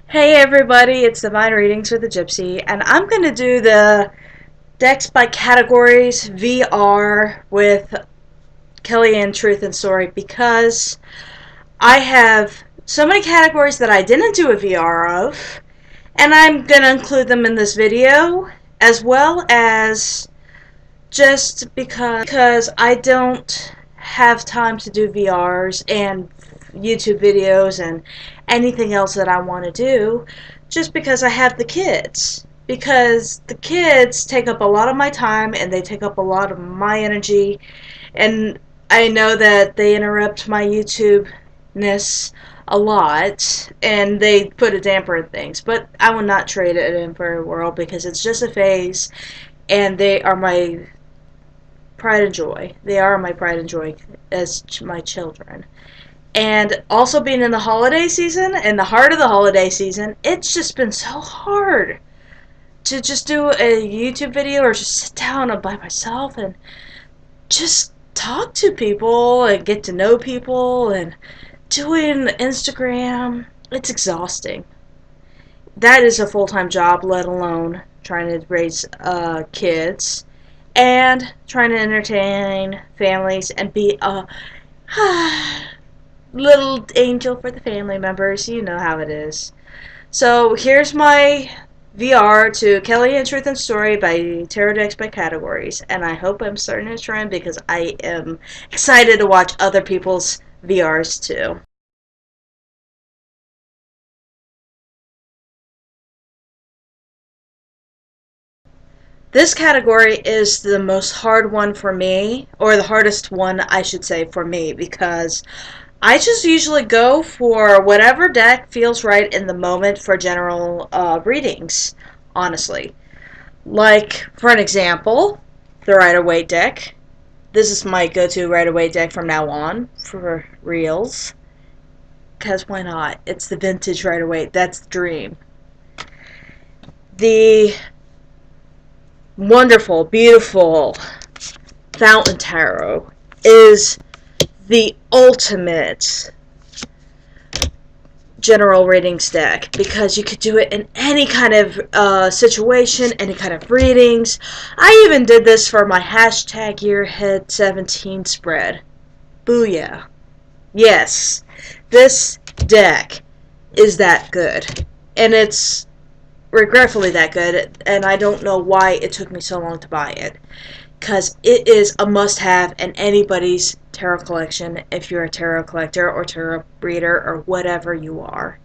Hey everybody, it's Divine Readings with the Gypsy, and I'm going to do the decks by categories VR with Kellyanne Truth and Story because I have so many categories that I didn't do a VR of, and I'm going to include them in this video, as well as just because I don't have time to do VRs and YouTube videos and anything else that I want to do, just because I have the kids. Because the kids take up a lot of my time and they take up a lot of my energy, and I know that they interrupt my YouTube ness a lot and they put a damper in things, but I will not trade it in for a world because it's just a phase and they are my pride and joy. They are my pride and joy as my children. And also being in the holiday season, in the heart of the holiday season, it's just been so hard to just do a YouTube video or just sit down by myself and just talk to people and get to know people and doing Instagram. It's exhausting. That is a full-time job, let alone trying to raise kids and trying to entertain families and be a little angel for the family members. You know how it is. So here's my VR to Kellyanne Truth and Story by Tarot Decks by Categories, and I hope I'm starting a trend because I am excited to watch other people's VRs too. This category is the most hard one for me, or the hardest one, I should say, for me, because I just usually go for whatever deck feels right in the moment for general readings, honestly. Like, for an example, the Rider-Waite deck. This is my go-to Rider-Waite deck from now on for reals. Because why not? It's the vintage Rider-Waite. That's the dream. The wonderful, beautiful Fountain Tarot is the ultimate general ratings deck because you could do it in any kind of situation, any kind of readings. I even did this for my hashtag Yearhead 17 spread. Booyah. Yes, this deck is that good. And it's regretfully that good, and I don't know why it took me so long to buy it. Because it is a must-have in anybody's tarot collection if you're a tarot collector or tarot reader or whatever you are.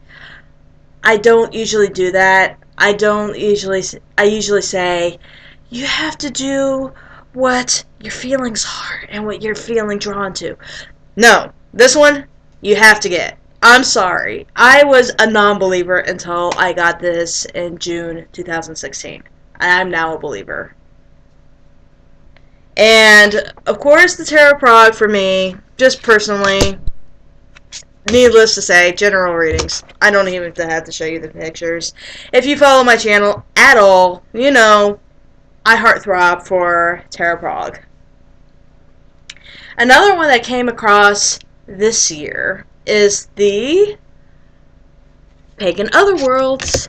I don't usually do that. I usually say, you have to do what your feelings are and what you're feeling drawn to. No, this one, you have to get. I'm sorry. I was a non-believer until I got this in June 2016. I'm now a believer. And, of course, the Tarot Prog for me, just personally, needless to say, general readings. I don't even have to show you the pictures. If you follow my channel at all, you know I heartthrob for Tarot Prog. Another one that came across this year is the Pagan Otherworlds.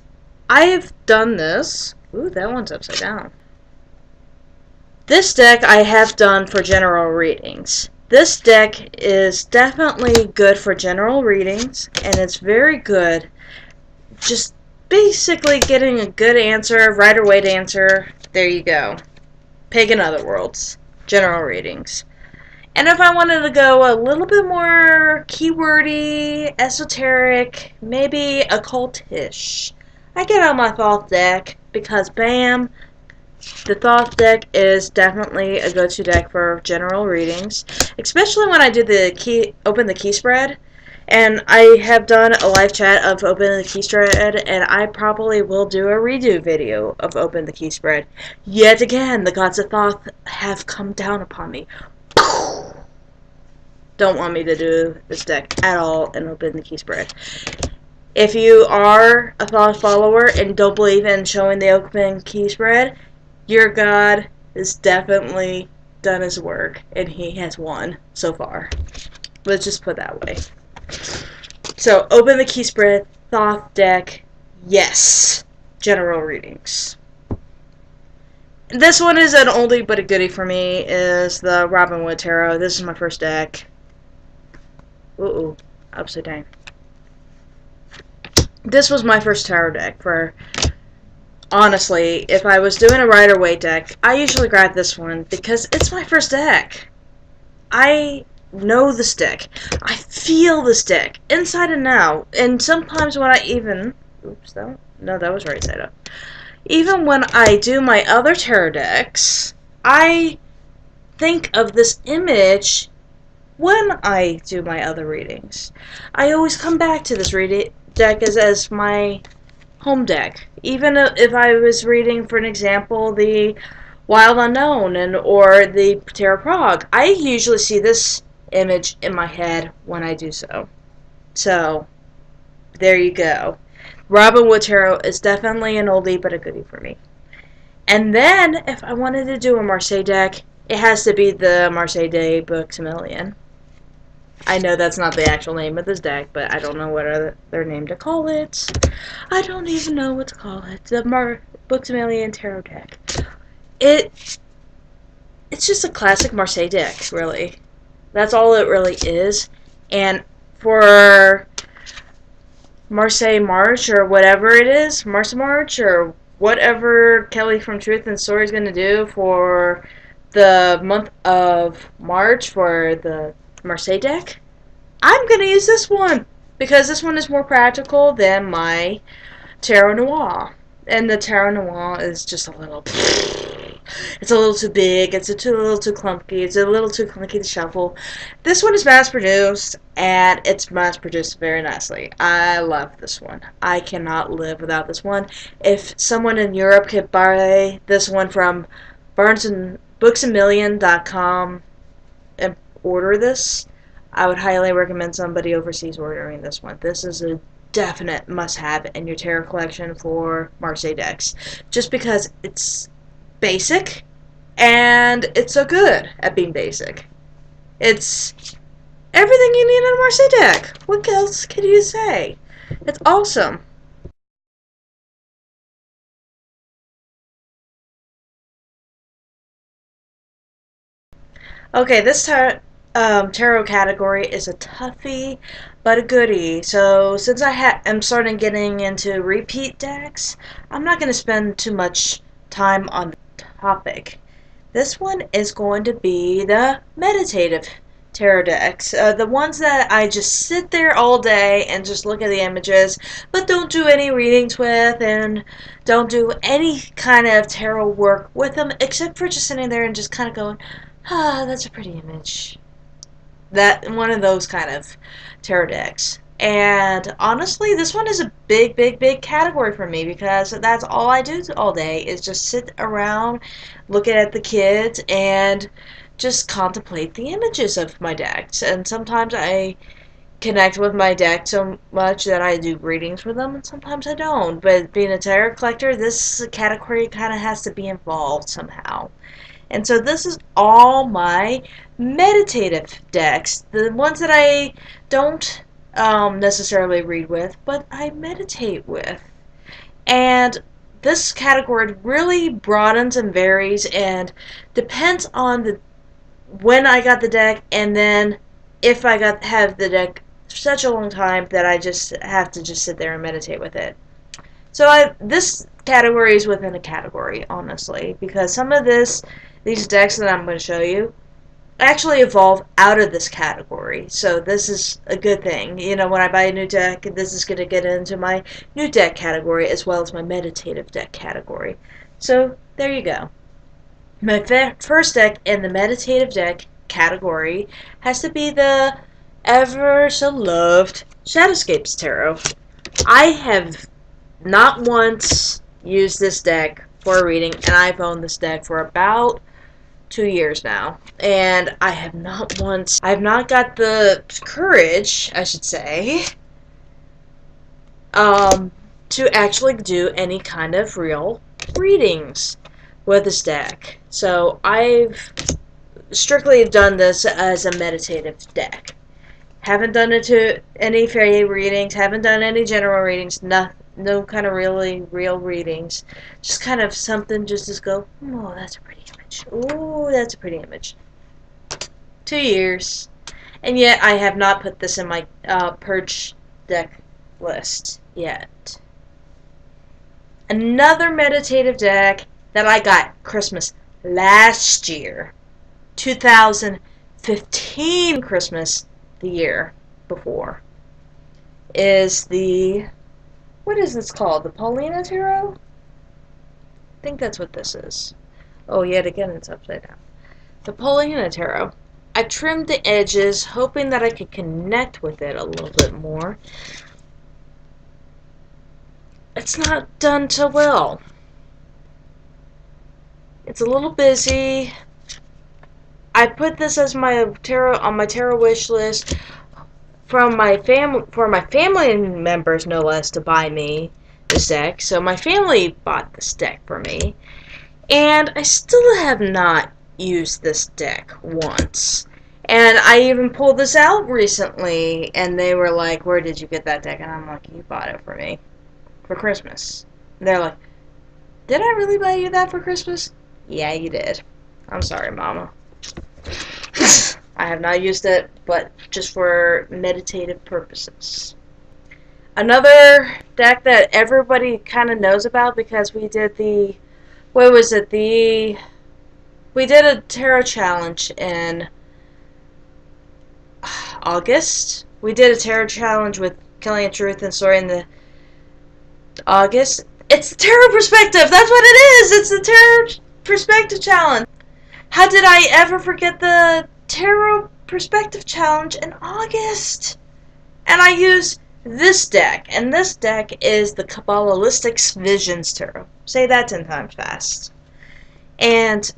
I've done this. Ooh, that one's upside down. This deck I have done for general readings. This deck is definitely good for general readings, and it's very good just basically getting a good answer, Rider-Waite answer. There you go. Pagan Otherworlds, general readings. And if I wanted to go a little bit more keywordy, esoteric, maybe occultish, I get out my Thoth deck because bam, the Thoth deck is definitely a go-to deck for general readings, especially when I do the open the key spread. And I have done a live chat of Open the Key Spread, and I probably will do a redo video of Open the Key Spread. Yet again, the gods of Thoth have come down upon me. Don't want me to do this deck at all and Open the Key Spread. If you are a Thoth follower and don't believe in showing the Open Key Spread, your god has definitely done his work, and he has won so far. Let's just put it that way. So, Open the Key Spread, Thoth deck, Yes, general readings. This one is an oldie but a goodie for me, is the Robin Wood Tarot. This is my first deck. Ooh, upside down. This was my first tarot deck for, honestly, if I was doing a Rider-Waite deck, I usually grab this one because it's my first deck. I know this deck. I feel this deck inside and out. And sometimes when I even... Oops, that was right side up. Even when I do my other tarot decks, I think of this image when I do my other readings. I always come back to this deck as my home deck. Even if I was reading, for an example, the Wild Unknown or the Tarot Prague, I usually see this image in my head when I do so. So, there you go. Robin Wood Tarot is definitely an oldie but a goodie for me. And then, if I wanted to do a Marseille deck, it has to be the Marseille de Books-A-Million. I know that's not the actual name of this deck, but I don't know what other name to call it. I don't even know what to call it. The Books-A-Million Tarot deck. It's just a classic Marseille deck, really. That's all it really is. And for Marseille March, or whatever it is, March, or whatever Kelly from Truth and Story is going to do for the month of March for the Marseille deck, I'm going to use this one because this one is more practical than my Tarot Noir. And the Tarot Noir is just a little... It's a little too big, it's a little too clunky, it's a little too clunky to shuffle. This one is mass-produced, and it's mass-produced very nicely. I love this one. I cannot live without this one. If someone in Europe could buy this one from Books-A-Million.com and order this, I would highly recommend somebody overseas ordering this one. This is a definite must-have in your tarot collection for Marseille decks. Just because it's basic, and it's so good at being basic. It's everything you need in a Marseille deck. What else can you say? It's awesome. Okay, this tarot category is a toughie, but a goodie. So since I am starting getting into repeat decks, I'm not going to spend too much time on the topic. This one is going to be the meditative tarot decks. The ones that I just sit there all day and just look at the images, but don't do any readings with and don't do any kind of tarot work with them, except for just sitting there and just kind of going, ah, that's a pretty image. That one of those kind of tarot decks. And honestly, this one is a big, big, big category for me because that's all I do all day is just sit around, looking at the kids, and just contemplate the images of my decks. And sometimes I connect with my deck so much that I do readings for them, and sometimes I don't. But being a tarot collector, this category kind of has to be involved somehow. And so this is all my meditative decks, the ones that I don't necessarily read with, but I meditate with. And this category really broadens and varies and depends on the when I got the deck, and then if I have the deck such a long time that I just have to just sit there and meditate with it. So this category is within a category, honestly, because some of these decks that I'm going to show you actually evolve out of this category. So this is a good thing. You know, when I buy a new deck, this is going to get into my new deck category as well as my meditative deck category. So there you go. My first deck in the meditative deck category has to be the ever so loved Shadowscapes Tarot. I have not once used this deck for a reading, and I've owned this deck for about 2 years now, and I have not got the courage, I should say, to actually do any kind of real readings with this deck. So I've strictly done this as a meditative deck. Haven't done it to any fairy readings, haven't done any general readings, No kind of really real readings. Just kind of something just to go, oh, that's a pretty image. Oh, that's a pretty image. 2 years. And yet I have not put this in my purge deck list yet. Another meditative deck that I got Christmas last year. 2015 Christmas, the year before, is the, what is this called? The Paulina Tarot? I think that's what this is. Oh, yet again it's upside down. The Paulina Tarot. I trimmed the edges, hoping that I could connect with it a little bit more. It's not done so well. It's a little busy. I put this as my tarot on my tarot wish list from my for my family members, no less, to buy me this deck. So my family bought this deck for me, and I still have not used this deck once. And I even pulled this out recently, and they were like, "Where did you get that deck?" And I'm like, "You bought it for me for Christmas." And they're like, "Did I really buy you that for Christmas?" Yeah, you did. I'm sorry, Mama. I have not used it, but just for meditative purposes. Another deck that everybody kind of knows about because we did the, what was it, we did a tarot challenge in August. We did a tarot challenge with Kelly and Truth and Story in the August. It's the Tarot Perspective! That's what it is! It's the Tarot Perspective Challenge! How did I ever forget the Tarot Perspective Challenge in August? And I use this deck, and this deck is the Kabbalistic Visions Tarot. Say that 10 times fast. And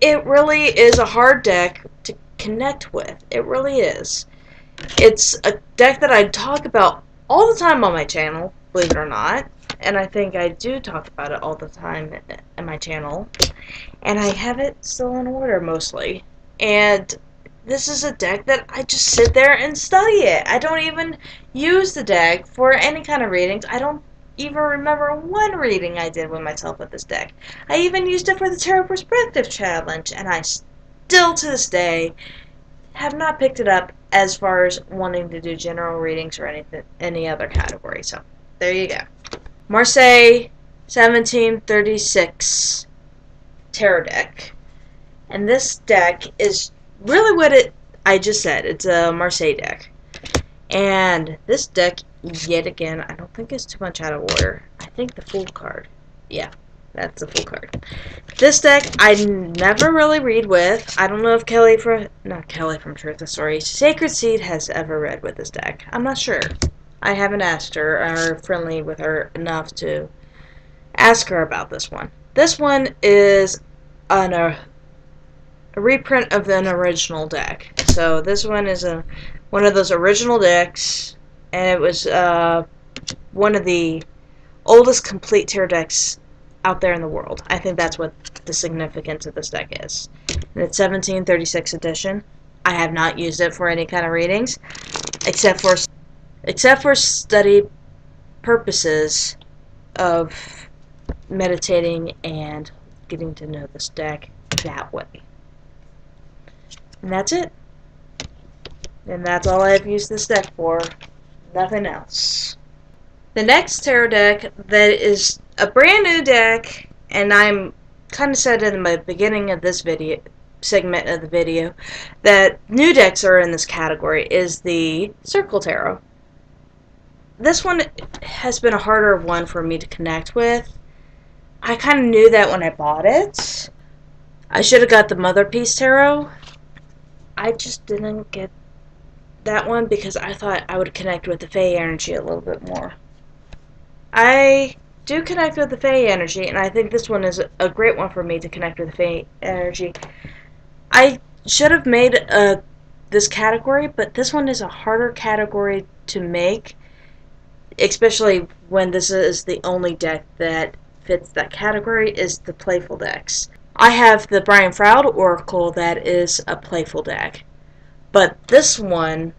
it really is a hard deck to connect with. It really is. It's a deck that I talk about all the time on my channel, believe it or not. And I think I do talk about it all the time in my channel. And I have it still in order, mostly. And this is a deck that I just sit there and study it. I don't even use the deck for any kind of readings. I don't even remember one reading I did with myself with this deck. I even used it for the Tarot Perspective Challenge, and I still, to this day, have not picked it up as far as wanting to do general readings or any other category. So, there you go. Marseille 1736 Tarot deck. And this deck is really what I just said. It's a Marseille deck. And this deck, yet again, I don't think it's too much out of order. I think the Fool card. Yeah, that's the Fool card. This deck, I never really read with. I don't know if not Kelly from Truth and Story, Sacred Seed has ever read with this deck. I'm not sure. I haven't asked her or friendly with her enough to ask her about this one. This one is a reprint of an original deck. So this one is one of those original decks, and it was one of the oldest complete tarot decks out there in the world. I think that's what the significance of this deck is. And it's 1736 edition. I have not used it for any kind of readings, except for study purposes of meditating and getting to know this deck that way. And that's it. And that's all I've used this deck for. Nothing else. The next tarot deck that is a brand new deck, and I'm kind of said in the beginning of this segment of the video, that new decks are in this category, is the Circle Tarot. This one has been a harder one for me to connect with. I kind of knew that when I bought it. I should have got the Mother Peace Tarot. I just didn't get that one because I thought I would connect with the Fae energy a little bit more. I do connect with the Fae energy, and I think this one is a great one for me to connect with the Fae energy. I should have made this category, but this one is a harder category to make, especially when this is the only deck that fits that category, is the playful decks. I have the Brian Froud Oracle that is a playful deck, but this one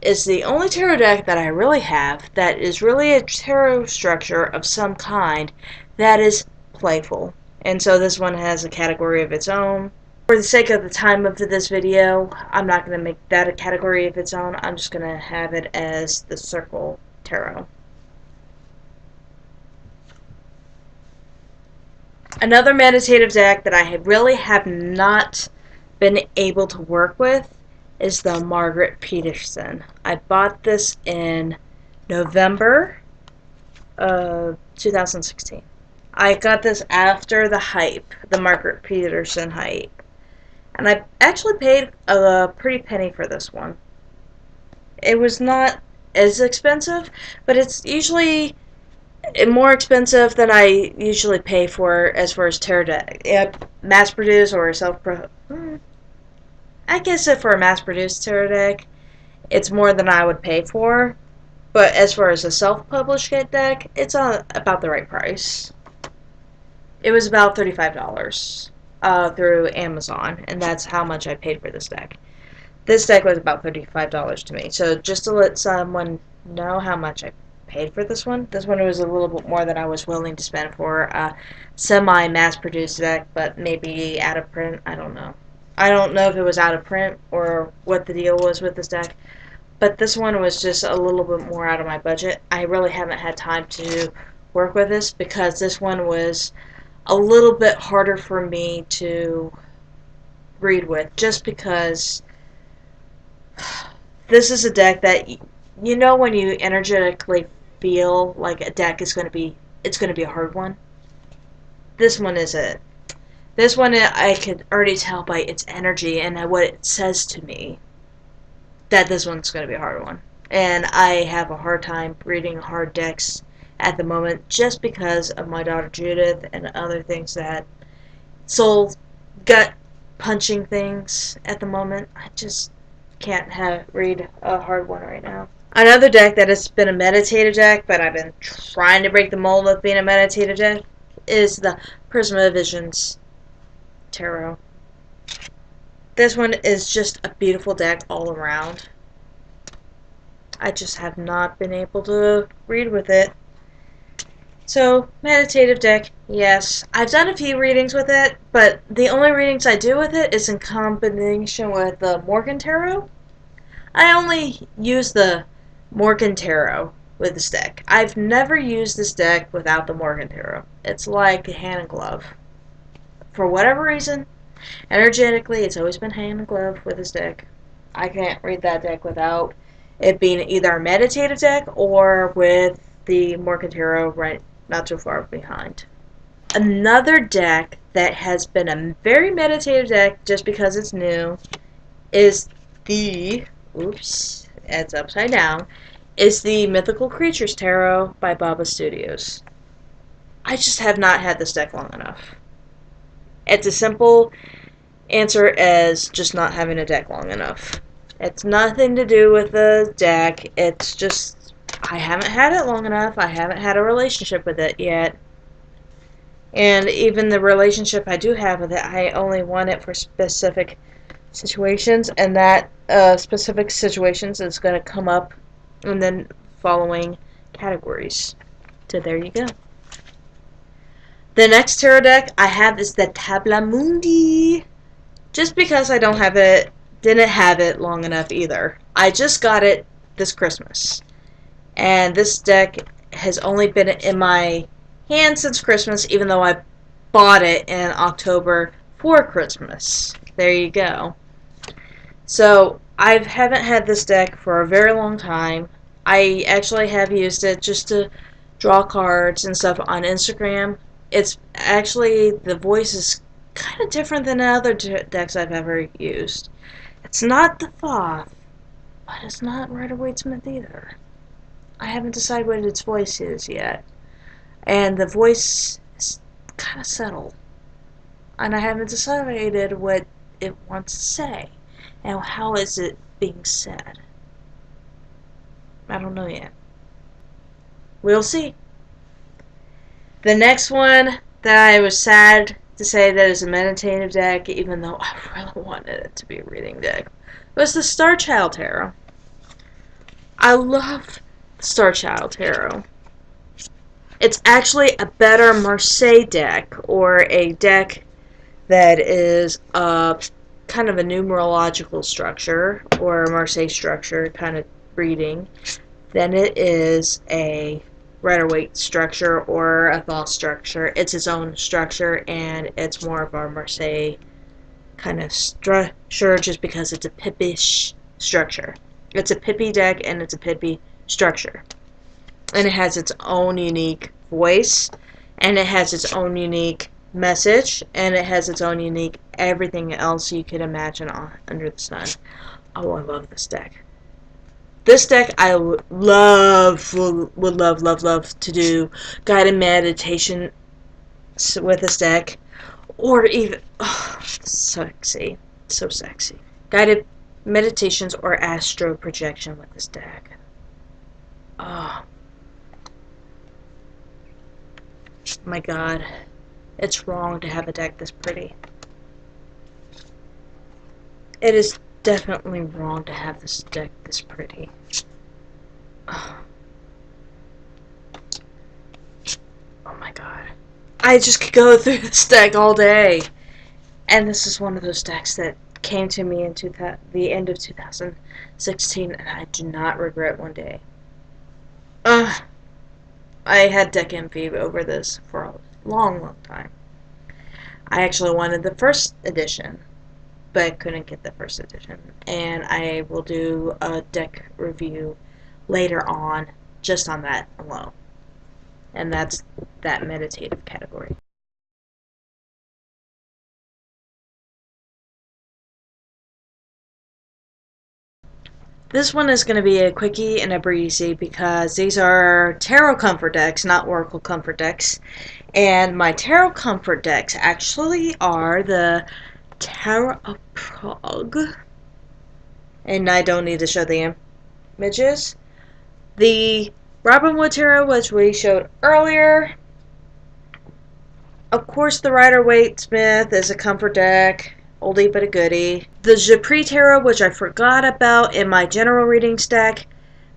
is the only tarot deck that I really have that is really a tarot structure of some kind that is playful. And so this one has a category of its own. For the sake of the time of this video, I'm not going to make that a category of its own. I'm just going to have it as the Circle Tarot. Another meditative deck that I really have not been able to work with is the Margaret Peterson. I bought this in November of 2016. I got this after the hype, the Margaret Peterson hype. And I actually paid a pretty penny for this one. It was not as expensive, but it's usually more expensive than I usually pay for as far as tarot deck. Mass produced or I guess if for a mass produced tarot deck, it's more than I would pay for. But as far as a self published deck, it's about the right price. It was about $35 through Amazon, and that's how much I paid for this deck. This deck was about $35 to me. So just to let someone know how much I paid for this one was a little bit more than I was willing to spend for a semi-mass-produced deck, but maybe out of print. I don't know. I don't know if it was out of print or what the deal was with this deck, but this one was just a little bit more out of my budget. I really haven't had time to work with this because this one was a little bit harder for me to read with, just because this is a deck that you know when you energetically feel like a deck is going to be a hard one. This one isn't. This one I could already tell by its energy and what it says to me that this one's going to be a hard one. And I have a hard time reading hard decks at the moment just because of my daughter Judith and other things that soul gut punching things at the moment. I just can't read a hard one right now. Another deck that has been a meditative deck, but I've been trying to break the mold of being a meditative deck, is the Prisma Visions Tarot. This one is just a beautiful deck all around. I just have not been able to read with it. So, meditative deck, yes. I've done a few readings with it, but the only readings I do with it is in combination with the Morgan Tarot. I only use the Morgan Tarot with this deck. I've never used this deck without the Morgan Tarot. It's like a hand and glove. For whatever reason, energetically, it's always been hand and glove with this deck. I can't read that deck without it being either a meditative deck or with the Morgan Tarot right not too far behind. Another deck that has been a very meditative deck just because it's new is the it's upside down, is the Mythical Creatures Tarot by Baba Studios. I just have not had this deck long enough. It's a simple answer as just not having a deck long enough. It's nothing to do with the deck, it's just I haven't had it long enough. I haven't had a relationship with it yet. And even the relationship I do have with it, I only want it for specific situations, and that specific situations is going to come up in the following categories. So there you go. The next tarot deck I have is the Tabla Mundi. Just because I didn't have it long enough either. I just got it this Christmas. And this deck has only been in my hand since Christmas, even though I bought it in October for Christmas. There you go. So, I haven't had this deck for a very long time. I actually have used it just to draw cards and stuff on Instagram. It's actually, the voice is kind of different than other decks I've ever used. It's not the Thoth, but it's not Rider-Waite-Smith either. I haven't decided what its voice is yet. And the voice is kind of subtle. And I haven't decided what it wants to say. And how is it being said. I don't know yet. We'll see. The next one that I was sad to say that is a meditative deck, even though I really wanted it to be a reading deck, was the Star Child Tarot. I love Star Child Tarot. It's actually a better Marseille deck, or a deck that is a kind of a numerological structure, or a Marseille structure kind of reading, than it is a Rider-Waite structure or a Thoth structure. It's its own structure, and it's more of a Marseille kind of structure just because it's a Pippish structure. It's a Pippy deck, and it's a Pippy structure. And it has its own unique voice, and it has its own unique message, and it has its own unique everything else you could imagine under the sun. Oh, I love this deck. This deck I would love to do guided meditation with this deck, or even sexy, so sexy. Guided meditations or astro projection with this deck. Oh my god, it's wrong to have a deck this pretty. It is definitely wrong to have this deck this pretty. Oh my god. I just could go through this deck all day. And this is one of those decks that came to me in the end of 2016, and I do not regret one day. I had deck envy over this for a long time. I actually wanted the first edition, but couldn't get the first edition. And I will do a deck review later on just on that alone. And that's that meditative category. This one is going to be a quickie and a breezy because these are tarot comfort decks, not oracle comfort decks. And my tarot comfort decks actually are the Tarot of Prague. And I don't need to show the images. The Robinwood Tarot, which we showed earlier. Of course, the Rider-Waite Smith is a comfort deck. Oldie but a goodie. The Japri Tarot, which I forgot about in my general readings deck,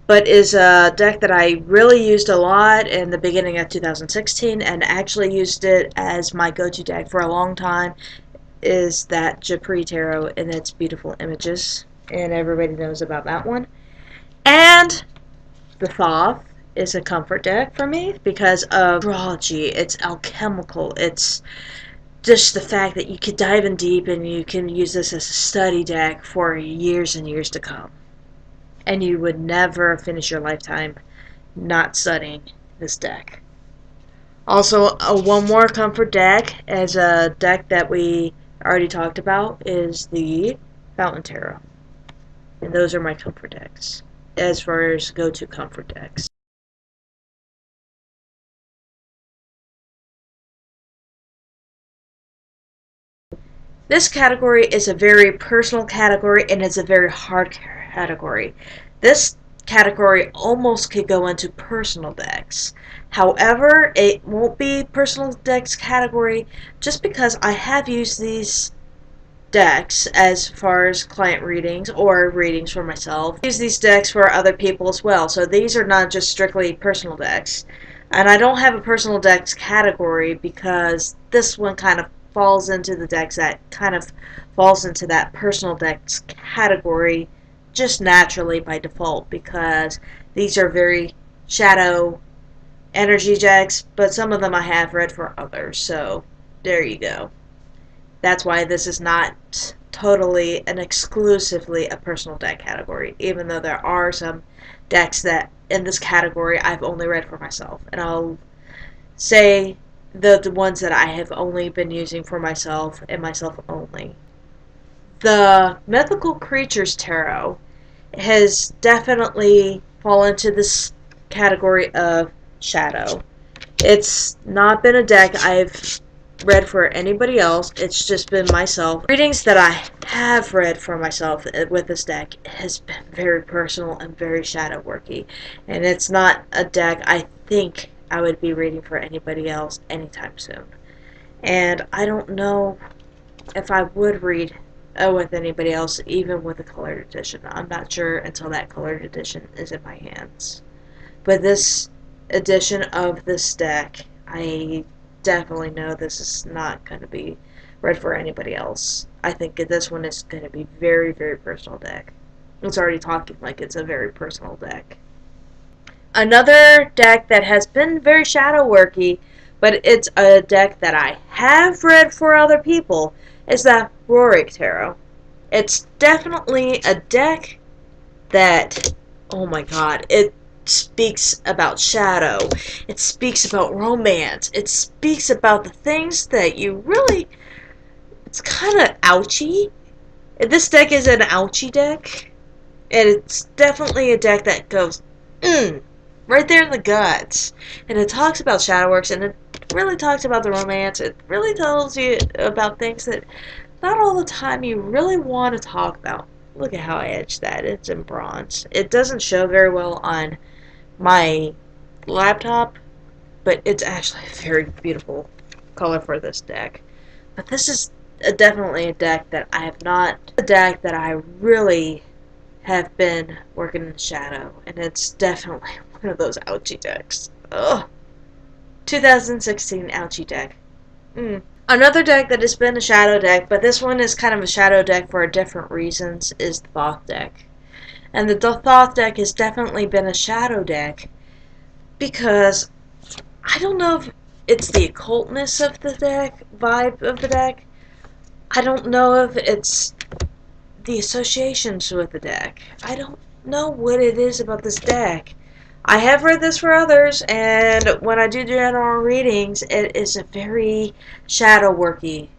but is a deck that I really used a lot in the beginning of 2016 and actually used it as my go-to deck for a long time, is that Japri Tarot and its beautiful images. And everybody knows about that one. And the Thoth is a comfort deck for me because of astrology. It's alchemical. It's just the fact that you could dive in deep and you can use this as a study deck for years and years to come. And you would never finish your lifetime not studying this deck. Also, one more comfort deck as a deck that we already talked about is the Fountain Tarot. And those are my comfort decks as far as go-to comfort decks. This category is a very personal category, and it's a very hard category. This category almost could go into personal decks. However, it won't be personal decks category just because I have used these decks as far as client readings or readings for myself. I use these decks for other people as well, so these are not just strictly personal decks. And I don't have a personal decks category because this one kind of falls into the decks that kind of falls into that personal decks category just naturally by default, because these are very shadow energy decks, but some of them I have read for others, so there you go. That's why this is not totally and exclusively a personal deck category, even though there are some decks that in this category I've only read for myself. And I'll say the ones that I have only been using for myself and myself only. The Mythical Creatures Tarot has definitely fallen into this category of shadow. It's not been a deck I've read for anybody else. It's just been myself. Readings that I have read for myself with this deck has been very personal and very shadow worky. And it's not a deck I think I would be reading for anybody else anytime soon. And I don't know if I would read with anybody else, even with the colored edition. I'm not sure until that colored edition is in my hands. But this edition of this deck, I definitely know this is not going to be read for anybody else. I think this one is going to be very, very personal deck. It's already talking like it's a very personal deck. Another deck that has been very shadow worky, but it's a deck that I have read for other people, is the Rorik Tarot. It's definitely a deck that, oh my god, it speaks about shadow. It speaks about romance. It speaks about the things that you really, it's kind of ouchy. This deck is an ouchy deck. And it's definitely a deck that goes, right there in the guts. And it talks about shadow works, and it really talks about the romance. It really tells you about things that not all the time you really want to talk about. Look at how I etched that. It's in bronze. It doesn't show very well on my laptop, but it's actually a very beautiful color for this deck. But this is definitely a deck that I have not, a deck that I really have been working in the shadow, and it's definitely one of those ouchie decks. Ugh. 2016 ouchie deck. Another deck that has been a shadow deck, but this one is kind of a shadow deck for different reasons, is the Thoth deck. And the Thoth deck has definitely been a shadow deck because I don't know if it's the occultness of the deck, vibe of the deck. I don't know if it's the associations with the deck. I don't know what it is about this deck. I have read this for others, and when I do general readings, it is a very shadow worky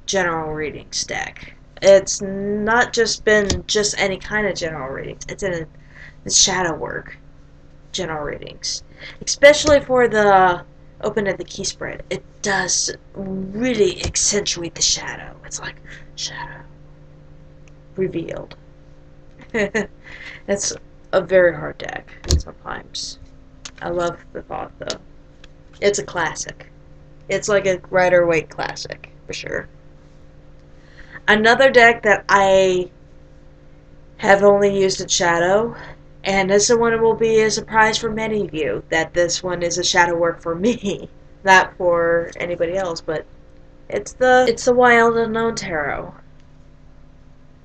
general readings deck. It's not just been just any kind of general readings. It's in the shadow work general readings, especially for the open at the key spread. It does really accentuate the shadow. It's like shadow revealed. It's a very hard deck sometimes. I love the Thoth though. It's a classic. It's like a Rider-Waite classic for sure. Another deck that I have only used in Shadow, and this one will be a surprise for many of you that this one is a shadow work for me, not for anybody else, but it's the Wild Unknown Tarot.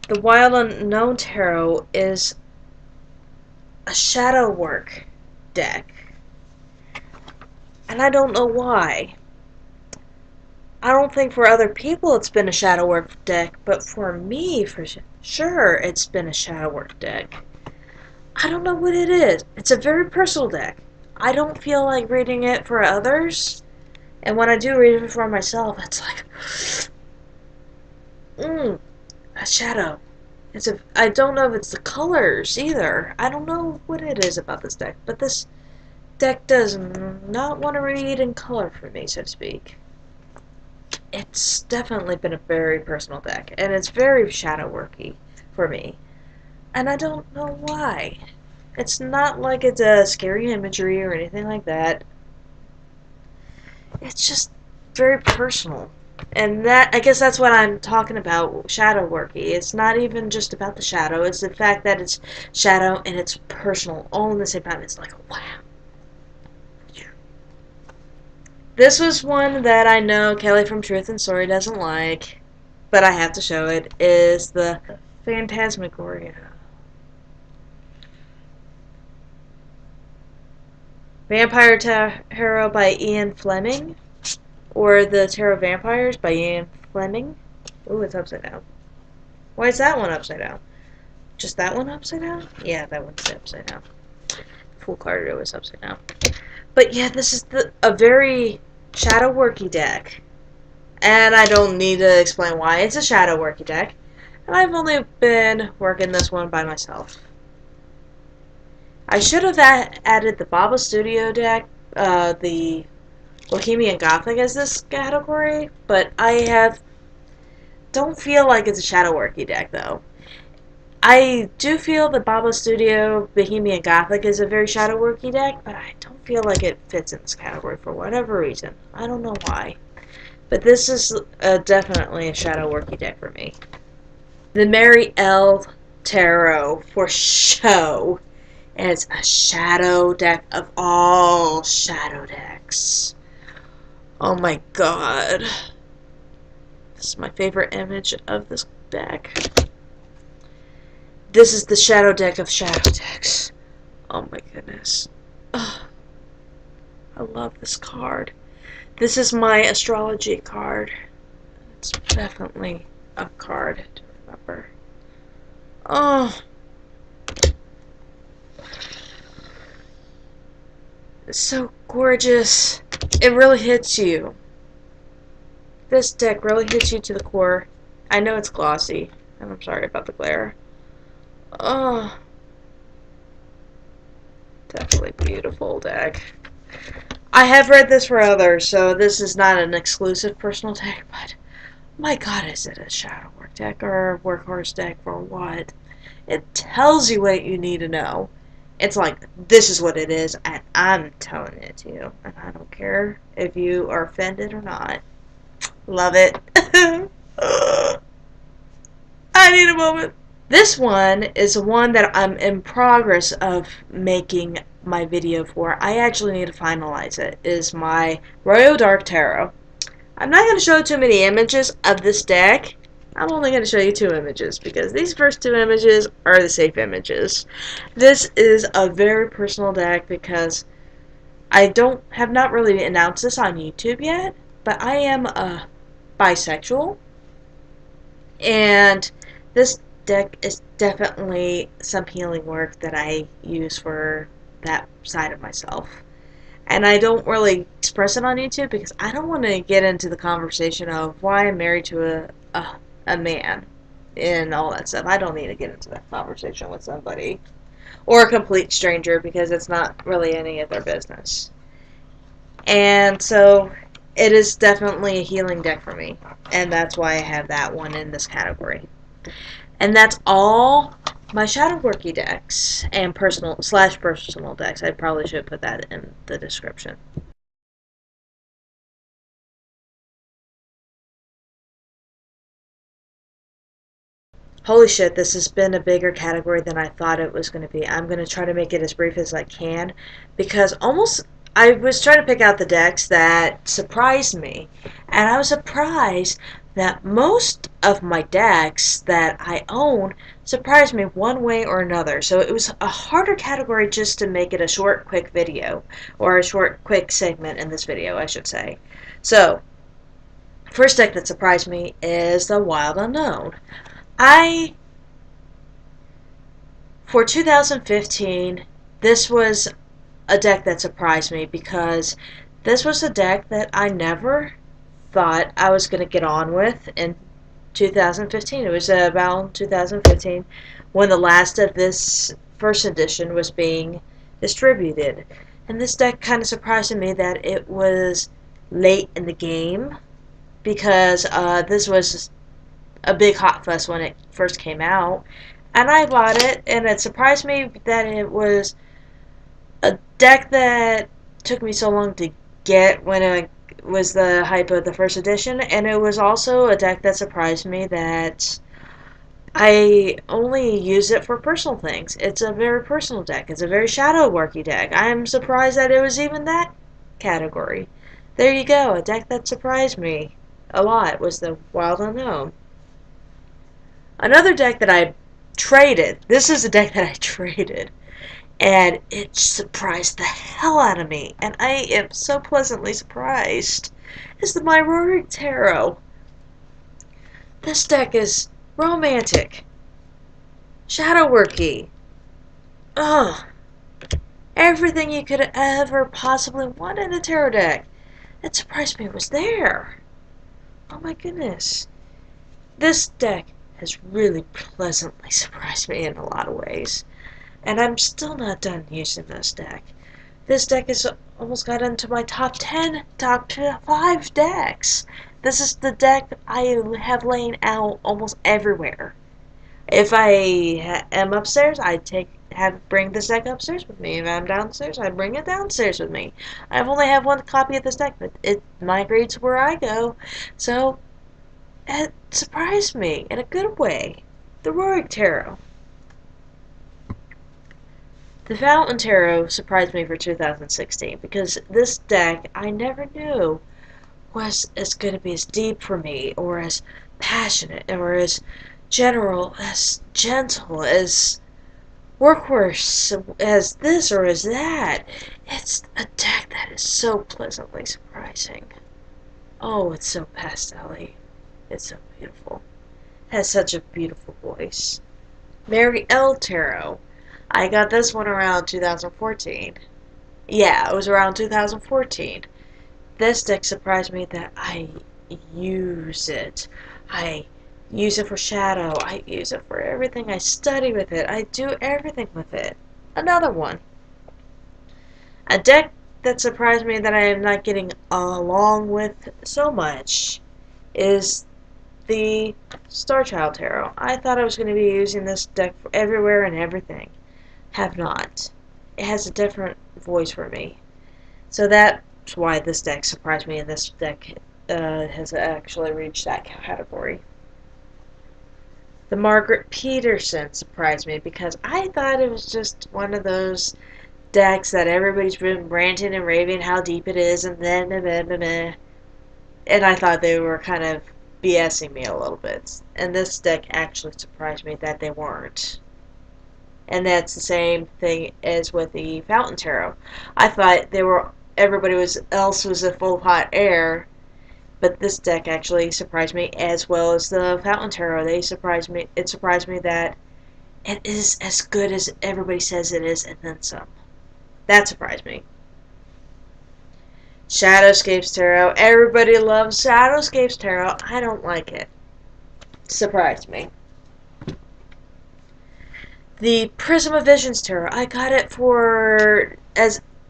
The Wild Unknown Tarot is a shadow work deck. And I don't know why. I don't think for other people it's been a shadow work deck, but for me, for sure, it's been a shadow work deck. I don't know what it is. It's a very personal deck. I don't feel like reading it for others, and when I do read it for myself, it's like, a shadow. I don't know if it's the colors either. I don't know what it is about this deck, but this deck does not want to read in color for me, so to speak. It's definitely been a very personal deck, and it's very shadow worky for me. And I don't know why. It's not like it's a scary imagery or anything like that. It's just very personal. And that, I guess that's what I'm talking about, shadow worky. It's not even just about the shadow, it's the fact that it's shadow and it's personal all in the same time. It's like, wow. This was one that I know Kelly from Truth and Story doesn't like, but I have to show it, is the Phantasmagoria. Vampire Tarot by Ian Fleming, or the Tarot Vampires by Ian Fleming. Ooh, it's upside down. Why is that one upside down? Just that one upside down? Yeah, that one's upside down. Full card was upside down. But yeah, this is a very shadow worky deck. And I don't need to explain why. It's a shadow worky deck. And I've only been working this one by myself. I should have added the Baba Studio deck, the Bohemian Gothic as this category, but I don't feel like it's a shadow worky deck though. I do feel the Baba Studio Bohemian Gothic is a very shadow worky deck, but I don't feel like it fits in this category for whatever reason. I don't know why. But this is definitely a shadow worky deck for me. The Mary L. Tarot for show. It's a shadow deck of all shadow decks. Oh my god. This is my favorite image of this deck. This is the shadow deck of shadow decks. Oh my goodness. Ugh, I love this card. This is my astrology card. It's definitely a card to remember. Oh, it's so gorgeous. It really hits you. This deck really hits you to the core. I know it's glossy, and I'm sorry about the glare. Oh, definitely beautiful deck. I have read this for others, so this is not an exclusive personal deck, but my god, is it a shadow work deck or a workhorse deck or what? It tells you what you need to know. It's like, this is what it is, and I'm telling it to you. And I don't care if you are offended or not. Love it. I need a moment. This one is one that I'm in progress of making my video for. I actually need to finalize it. It is my Royal Dark Tarot. I'm not going to show too many images of this deck. I'm only going to show you 2 images because these first 2 images are the safe images. This is a very personal deck because I have not really announced this on YouTube yet, but I am a bisexual, and this deck is definitely some healing work that I use for that side of myself. And I don't really express it on YouTube because I don't want to get into the conversation of why I'm married to a man and all that stuff. I don't need to get into that conversation with somebody or a complete stranger because it's not really any of their business. And so it is definitely a healing deck for me, and that's why I have that one in this category. And that's all my shadow worky decks and personal decks. I probably should put that in the description. Holy shit, this has been a bigger category than I thought it was going to be. I'm going to try to make it as brief as I can because I was trying to pick out the decks that surprised me. And I was surprised that most of my decks that I own surprised me one way or another. So it was a harder category just to make it a short, quick video, or a short, quick segment in this video, I should say. So, first deck that surprised me is the Wild Unknown. For 2015, this was a deck that surprised me because this was a deck that I never thought I was going to get on with in 2015. It was about 2015 when the last of this first edition was being distributed. And this deck kind of surprised me that it was late in the game because this was a big hot fuss when it first came out. And I bought it, and it surprised me that it was a deck that took me so long to get when it was the hype of the first edition, and it was also a deck that surprised me that I only use it for personal things. It's a very personal deck. It's a very shadow worky deck. I'm surprised that it was even that category. There you go, a deck that surprised me a lot was the Wild Unknown. Another deck that I traded, this is a deck that I traded, and it surprised the hell out of me, and I am so pleasantly surprised, is the My Roaring Tarot. This deck is romantic, shadow worky, ugh, everything you could ever possibly want in a tarot deck. It surprised me it was there. Oh my goodness. This deck has really pleasantly surprised me in a lot of ways. And I'm still not done using this deck. This deck has almost got into my top 10, top 5 decks. This is the deck I have laying out almost everywhere. If I am upstairs, I bring this deck upstairs with me. If I'm downstairs, I bring it downstairs with me. I only have one copy of this deck, but it migrates where I go. So it surprised me in a good way. the Roaring Tarot. The Fountain Tarot surprised me for 2016 because this deck I never knew was going to be as deep for me, or as passionate, or as general, as gentle, as workhorse, as this or as that. It's a deck that is so pleasantly surprising. Oh, it's so pastel-y. It's so beautiful. It has such a beautiful voice. Mary L. Tarot. I got this one around 2014. Yeah, it was around 2014. This deck surprised me that I use it. I use it for shadow. I use it for everything. I study with it. I do everything with it. Another one. A deck that surprised me that I am not getting along with so much is the Star Child Tarot. I thought I was going to be using this deck for everywhere and everything. Have not. It has a different voice for me. So that's why this deck surprised me, and this deck has actually reached that category. The Margaret Peterson surprised me because I thought it was just one of those decks that everybody's been ranting and raving how deep it is, and then and I thought they were kind of BSing me a little bit. And this deck actually surprised me that they weren't. And that's the same thing as with the Fountain Tarot. I thought everybody else was a full hot air, but this deck actually surprised me, as well as the Fountain Tarot. It surprised me that it is as good as everybody says it is, and then some. That surprised me. Shadowscapes Tarot. Everybody loves Shadowscapes Tarot. I don't like it. Surprised me. The Prism of Visions Tarot. I got it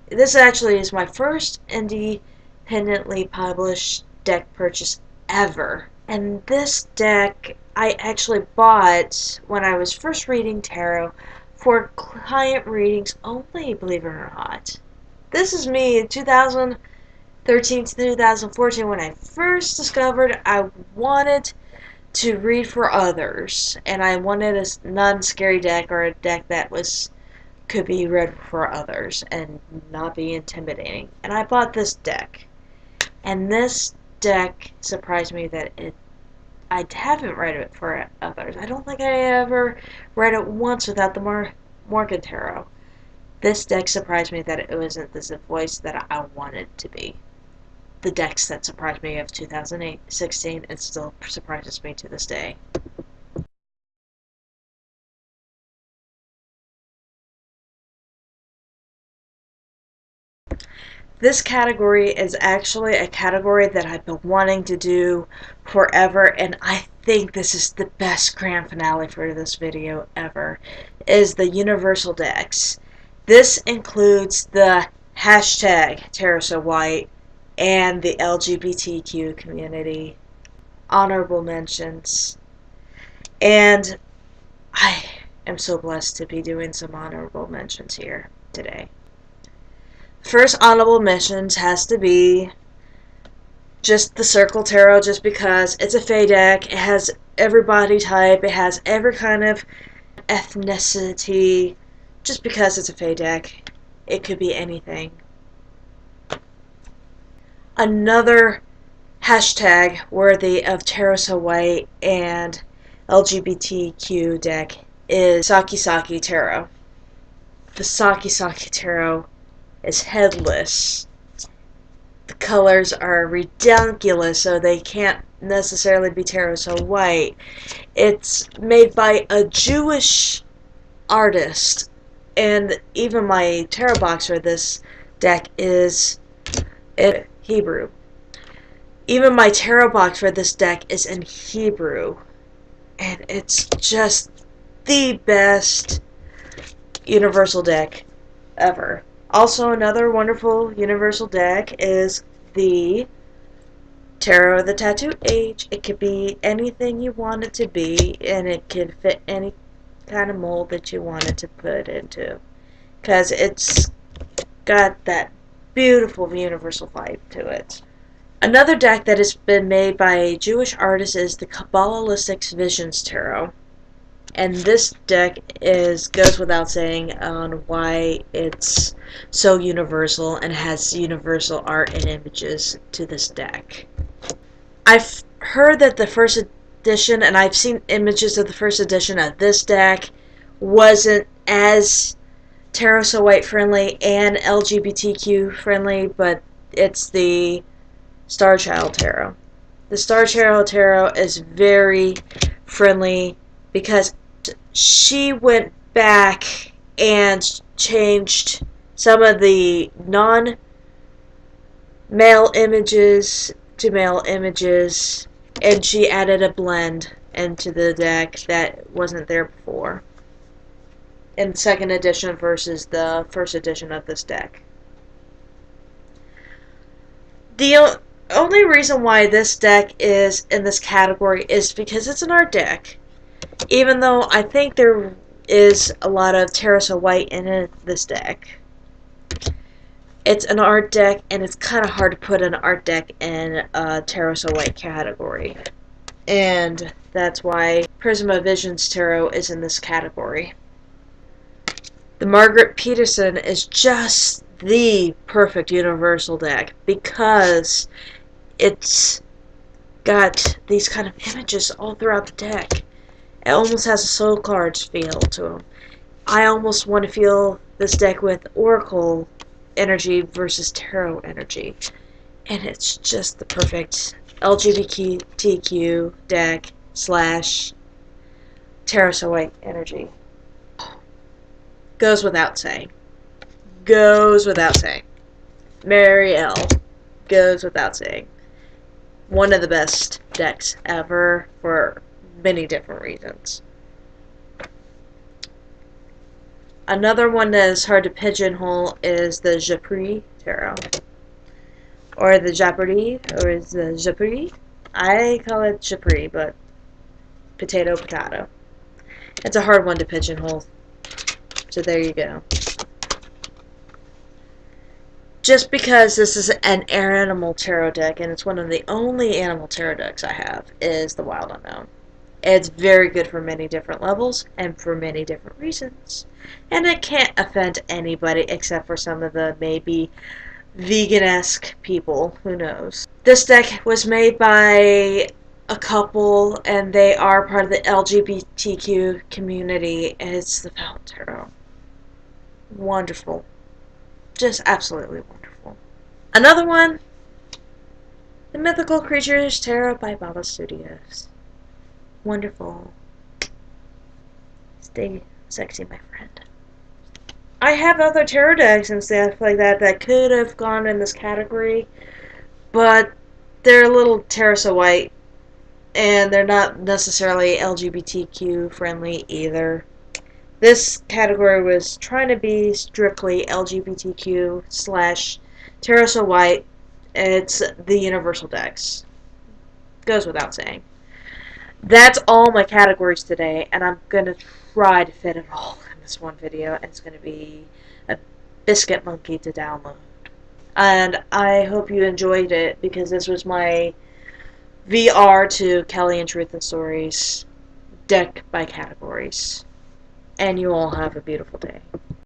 this actually is my first independently published deck purchase ever. And this deck I actually bought when I was first reading tarot for client readings only, believe it or not. This is me in 2013 to 2014 when I first discovered I wanted to read for others, and I wanted a non-scary deck, or a deck that could be read for others and not be intimidating. And I bought this deck, and this deck surprised me that I haven't read it for others. I don't think I ever read it once without the Morgan Tarot. This deck surprised me that it wasn't the voice that I wanted to be. The decks that surprised me of 2016, it still surprises me to this day. This category is actually a category that I've been wanting to do forever, and I think this is the best grand finale for this video ever, is the Universal Decks. This includes the hashtag Tarot So White and the LGBTQ community, honorable mentions, and I am so blessed to be doing some honorable mentions here today. First honorable mentions has to be just the Circle Tarot, just because it's a Fae deck. It has every body type. It has every kind of ethnicity. Just because it's a Fae deck, it could be anything. Another hashtag worthy of Tarot So White and LGBTQ deck is Saki Saki Tarot. The Saki Saki Tarot is headless. The colors are ridiculous, so they can't necessarily be Tarot So White. It's made by a Jewish artist, and even my tarot box for this deck is in Hebrew. Even my tarot box for this deck is in Hebrew, and it's just the best universal deck ever. Also, another wonderful universal deck is the Tarot of the Tattooed Age. It could be anything you want it to be, and it can fit any kind of mold that you want it to put into, because it's got that beautiful universal vibe to it. Another deck that has been made by a Jewish artist is the Kabbalistic Visions Tarot. And this deck goes without saying on why it's so universal and has universal art and images to this deck. I've heard that the first edition, and I've seen images of the first edition of this deck, wasn't as Tarot So White friendly and LGBTQ friendly, but it's the Star Child Tarot. The Star Child Tarot is very friendly because she went back and changed some of the non male images to male images, and she added a blend into the deck that wasn't there before in second edition versus the first edition of this deck. The only reason why this deck is in this category is because it's an art deck. Even though I think there is a lot of Tarot So White in this deck, it's an art deck, and it's kind of hard to put an art deck in a Tarot So White category. And that's why Prism of Visions Tarot is in this category. The Margaret Peterson is just the perfect universal deck because it's got these kind of images all throughout the deck. It almost has a soul cards feel to them. I almost want to feel this deck with Oracle energy versus Tarot energy. And it's just the perfect LGBTQ deck slash Tarot So White energy. Goes without saying. Goes without saying. Mary L. Goes without saying. One of the best decks ever for many different reasons. Another one that is hard to pigeonhole is the Japri Tarot. Or the Jeopardy, or is the Japri? I call it Japri, but potato. It's a hard one to pigeonhole. So there you go. Just because this is an animal tarot deck, and it's one of the only animal tarot decks I have, is the Wild Unknown. It's very good for many different levels and for many different reasons. And it can't offend anybody except for some of the maybe vegan-esque people. Who knows? This deck was made by a couple, and they are part of the LGBTQ community. It's the Fountain Tarot. Wonderful. Just absolutely wonderful. Another one, the Mythical Creatures Tarot by Baba Studios. Wonderful. Stay sexy, my friend. I have other tarot decks and stuff like that could have gone in this category, but they're a little Tarot So White, and they're not necessarily LGBTQ friendly either. This category was trying to be strictly LGBTQ slash Tarot So White. It's the universal decks. Goes without saying. That's all my categories today, and I'm going to try to fit it all in this one video, and it's going to be a biscuit monkey to download. And I hope you enjoyed it, because this was my VR to Kelly and Truth and Stories deck by categories. And you all have a beautiful day.